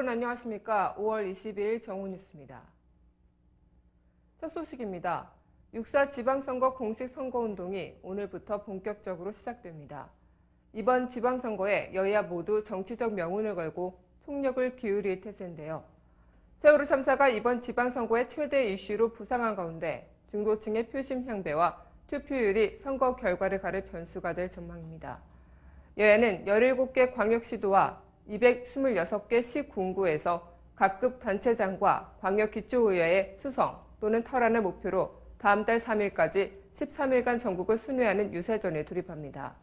여러분 안녕하십니까? 5월 22일 정오뉴스입니다. 첫 소식입니다. 6.4 지방선거 공식 선거운동이 오늘부터 본격적으로 시작됩니다. 이번 지방선거에 여야 모두 정치적 명운을 걸고 총력을 기울일 태세인데요. 세월호 참사가 이번 지방선거의 최대 이슈로 부상한 가운데 중도층의 표심 향배와 투표율이 선거 결과를 가를 변수가 될 전망입니다. 여야는 17개 광역시도와 226개 시군구에서 각급 단체장과 광역기초의회의 수성 또는 탈환을 목표로 다음 달 3일까지 13일간 전국을 순회하는 유세전에 돌입합니다.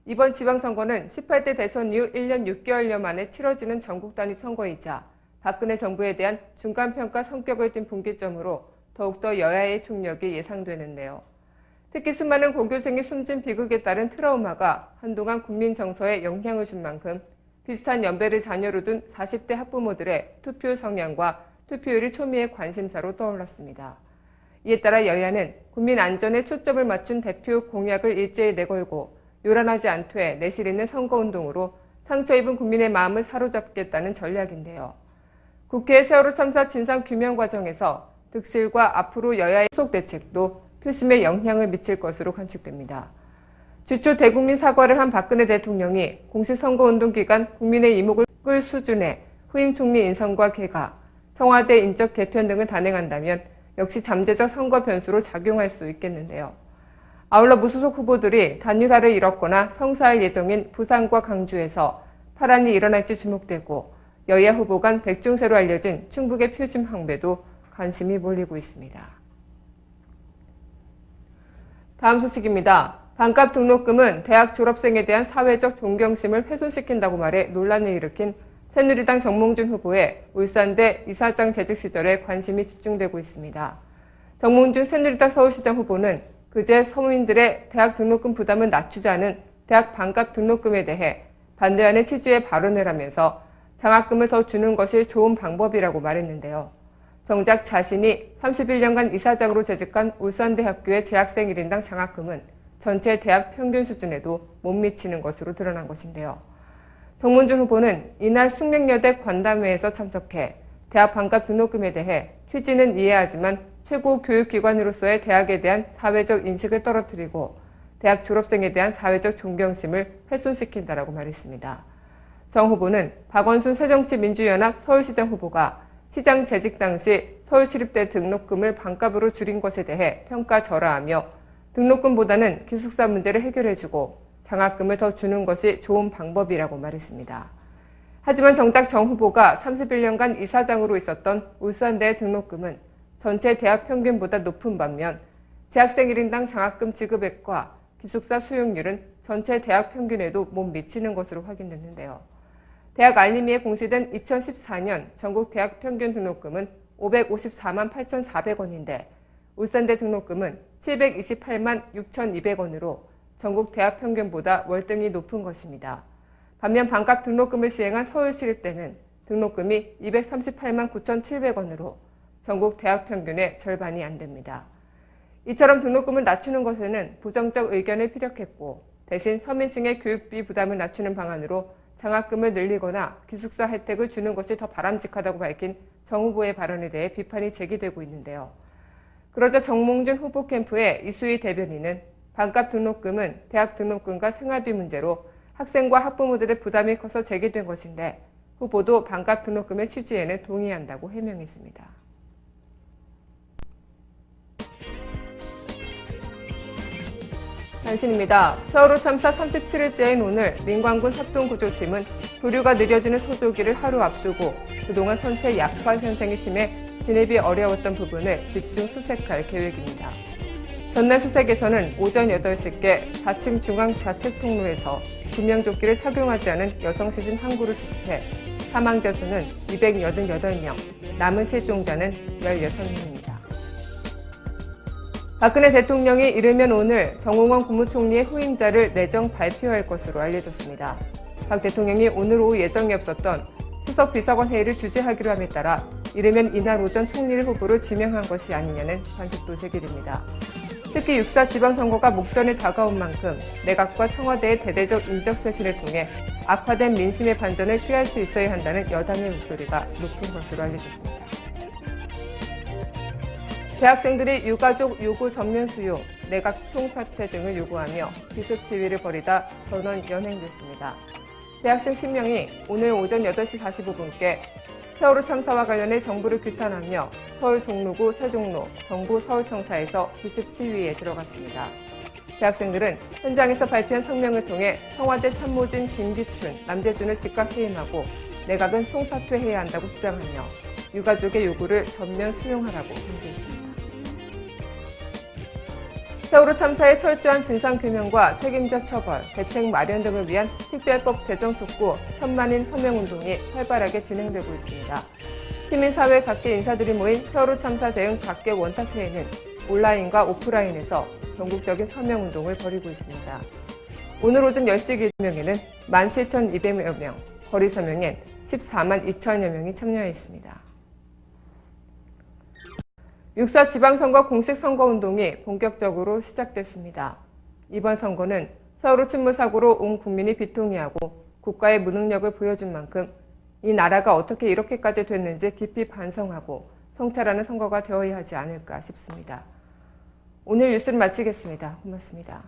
이번 지방선거는 18대 대선 이후 1년 6개월여 만에 치러지는 전국 단위 선거이자 박근혜 정부에 대한 중간평가 성격을 띤 분기점으로 더욱더 여야의 총력이 예상되는데요. 특히 수많은 고교생의 숨진 비극에 따른 트라우마가 한동안 국민 정서에 영향을 준 만큼 비슷한 연배를 자녀로 둔 40대 학부모들의 투표 성향과 투표율이 초미의 관심사로 떠올랐습니다. 이에 따라 여야는 국민 안전에 초점을 맞춘 대표 공약을 일제히 내걸고 요란하지 않되 내실 있는 선거운동으로 상처 입은 국민의 마음을 사로잡겠다는 전략인데요. 국회 세월호 참사 진상규명 과정에서 득실과 앞으로 여야의 후속 대책도 표심에 영향을 미칠 것으로 관측됩니다. 주초 대국민 사과를 한 박근혜 대통령이 공식 선거운동 기간 국민의 이목을 끌 수준의 후임 총리 인선과 개각, 청와대 인적 개편 등을 단행한다면 역시 잠재적 선거 변수로 작용할 수 있겠는데요. 아울러 무소속 후보들이 단일화를 이뤘거나 성사할 예정인 부산과 강주에서 파란이 일어날지 주목되고 여야 후보 간 백중세로 알려진 충북의 표심 항배도 관심이 몰리고 있습니다. 다음 소식입니다. 반값 등록금은 대학 졸업생에 대한 사회적 존경심을 훼손시킨다고 말해 논란을 일으킨 새누리당 정몽준 후보의 울산대 이사장 재직 시절에 관심이 집중되고 있습니다. 정몽준 새누리당 서울시장 후보는 그제 서민들의 대학 등록금 부담을 낮추자는 대학 반값 등록금에 대해 반대하는 취지의 발언을 하면서 장학금을 더 주는 것이 좋은 방법이라고 말했는데요. 정작 자신이 31년간 이사장으로 재직한 울산대학교의 재학생 1인당 장학금은 전체 대학 평균 수준에도 못 미치는 것으로 드러난 것인데요. 정몽준 후보는 이날 숙명여대 관담회에서 참석해 대학 반값 등록금에 대해 취지는 이해하지만 최고 교육기관으로서의 대학에 대한 사회적 인식을 떨어뜨리고 대학 졸업생에 대한 사회적 존경심을 훼손시킨다라고 말했습니다. 정 후보는 박원순 새정치민주연합 서울시장 후보가 시장 재직 당시 서울시립대 등록금을 반값으로 줄인 것에 대해 평가절하하며 등록금보다는 기숙사 문제를 해결해주고 장학금을 더 주는 것이 좋은 방법이라고 말했습니다. 하지만 정작 정 후보가 31년간 이사장으로 있었던 울산대의 등록금은 전체 대학 평균보다 높은 반면 재학생 1인당 장학금 지급액과 기숙사 수용률은 전체 대학 평균에도 못 미치는 것으로 확인됐는데요. 대학 알림이에 공시된 2014년 전국 대학 평균 등록금은 554만 8,400원인데 울산대 등록금은 728만 6,200원으로 전국 대학 평균보다 월등히 높은 것입니다. 반면 반값 등록금을 시행한 서울시립대는 등록금이 238만 9,700원으로 전국 대학 평균의 절반이 안 됩니다. 이처럼 등록금을 낮추는 것에는 부정적 의견을 피력했고 대신 서민층의 교육비 부담을 낮추는 방안으로 장학금을 늘리거나 기숙사 혜택을 주는 것이 더 바람직하다고 밝힌 정 후보의 발언에 대해 비판이 제기되고 있는데요. 그러자 정몽준 후보 캠프의 이수희 대변인은 반값 등록금은 대학 등록금과 생활비 문제로 학생과 학부모들의 부담이 커서 제기된 것인데 후보도 반값 등록금의 취지에는 동의한다고 해명했습니다. 단신입니다. 세월호 참사 37일째인 오늘 민관군 합동구조팀은 조류가 느려지는 소조기를 하루 앞두고 그동안 선체 약화 현상이 심해 진입이 어려웠던 부분을 집중 수색할 계획입니다. 전날 수색에서는 오전 8시께 4층 중앙 좌측 통로에서 구명조끼를 착용하지 않은 여성 시신 한 구를 수습해 사망자 수는 288명, 남은 실종자는 16명입니다. 박근혜 대통령이 이르면 오늘 정홍원 국무총리의 후임자를 내정 발표할 것으로 알려졌습니다. 박 대통령이 오늘 오후 예정이 없었던 수석 비서관 회의를 주재하기로 함에 따라 이르면 이날 오전 총리를 후보로 지명한 것이 아니냐는 관측도 제기됩니다. 특히 6.4 지방선거가 목전에 다가온 만큼 내각과 청와대의 대대적 인적쇄신을 통해 악화된 민심의 반전을 피할 수 있어야 한다는 여당의 목소리가 높은 것으로 알려졌습니다. 대학생들이 유가족 요구 전면 수용, 내각 총사퇴 등을 요구하며 기습 시위를 벌이다 전원 연행됐습니다. 대학생 10명이 오늘 오전 8시 45분께 세월호 참사와 관련해 정부를 규탄하며 서울 종로구 세종로 정부 서울청사에서 기습 시위에 들어갔습니다. 대학생들은 현장에서 발표한 성명을 통해 청와대 참모진 김기춘, 남재준을 즉각 해임하고 내각은 총사퇴해야 한다고 주장하며 유가족의 요구를 전면 수용하라고 강조했습니다. 세월호 참사의 철저한 진상규명과 책임자 처벌, 대책 마련 등을 위한 특별법 제정 촉구 천만인 서명운동이 활발하게 진행되고 있습니다. 시민사회 각계 인사들이 모인 세월호 참사 대응 각계 원탁회의는 온라인과 오프라인에서 전국적인 서명운동을 벌이고 있습니다. 오늘 오전 10시 기명에는 17,200여 명, 거리 서명엔 14만 2천여 명이 참여했습니다. 6.4 지방선거 공식 선거운동이 본격적으로 시작됐습니다. 이번 선거는 세월호 침몰 사고로 온 국민이 비통해하고 국가의 무능력을 보여준 만큼 이 나라가 어떻게 이렇게까지 됐는지 깊이 반성하고 성찰하는 선거가 되어야 하지 않을까 싶습니다. 오늘 뉴스를 마치겠습니다. 고맙습니다.